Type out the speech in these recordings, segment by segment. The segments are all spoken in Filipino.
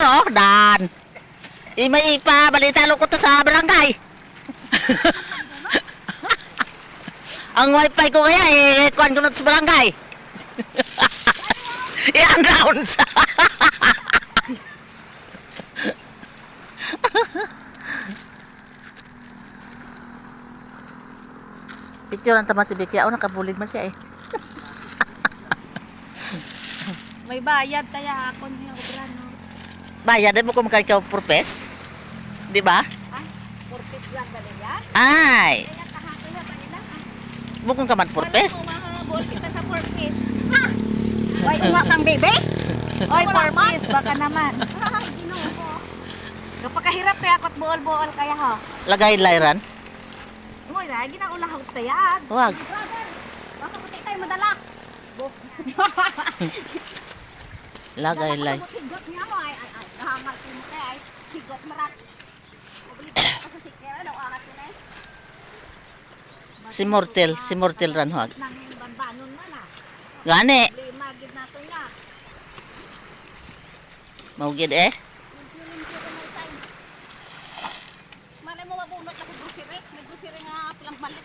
oh, Dan. May ipabalita ko to sa barangay. Ang wifi ko kaya kuhan ko na sa barangay. I-announce. Picture ang tama si Vicky. Ako nakabulig man siya eh. May bayad kaya ako niya obra no. Bayad mo kung magkakaw purpose? Di ba? Ay, purpose lang talaga. Ay, Kaya kahapon na ba nila? bukong ka man purpose. Wala kita sa purpose. Ha? Why uma kang bebe? Oy, purpose baka naman. Ay, ginoo ko. Kapagkahirap kaya ako't buol-buol kaya ho. Lagay layran. Moy, lagi na ulahog tayag. Huwag. Brother, baka puti tayo madala. Lagay lay. Sigot niya mo ay nahangal ko mo kaya ay sigot marat. Mabili ka sa sikera daw akat yun eh. Si Mortel ran huwag. Nang bambanon man ah. Gani. Magid nato na. Maugid eh. Malay mo mabunot ako grocery. May grocery nga pilang balit.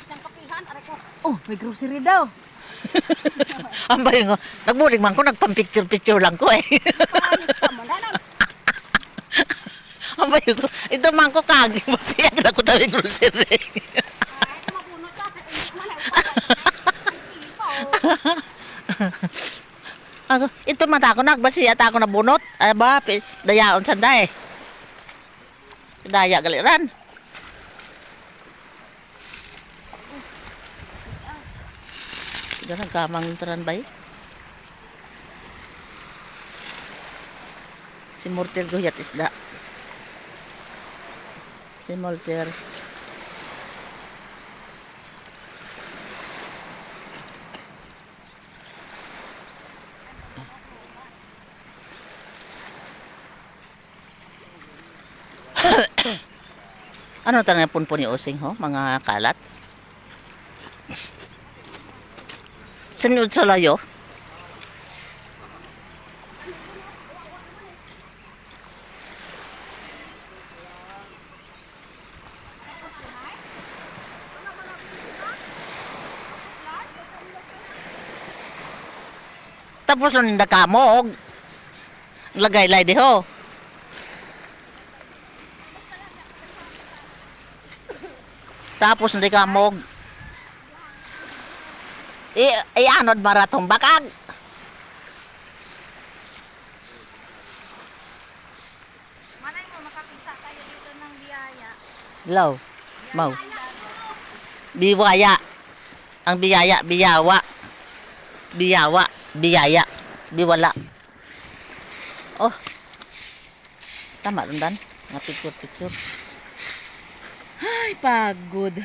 Isang kapihan aray ko. Oh, may grocery daw. Ambay nga. Nagbulig man ko. Nagpam-picture lang ko eh. Ambay ko. Ito man ko kagi. Masiyag na ko tabi grocery. Ako, ito mata ko nagbasi at ako nabunot. Aba, dayaon sanda eh. Daya galiran. Ito nagkamang taran ba eh? Si Mortel guyat isda. Si Mortel. Ano tanong punpun ni Osing ho? Mga kalat? Sunod sa layo? Tapos lang ninda kamog. Lagay-lay di ho. Tapos hindi kamog. Anod maratong bakag. Malay mo makakita tayo dito ng biyaya. Law. Mau. Biwaya. Ang biyaya, biyawa. Biyawa, biyaya. Biwala. Oh. Tama rin dan. Nga picture. Ay, pagod.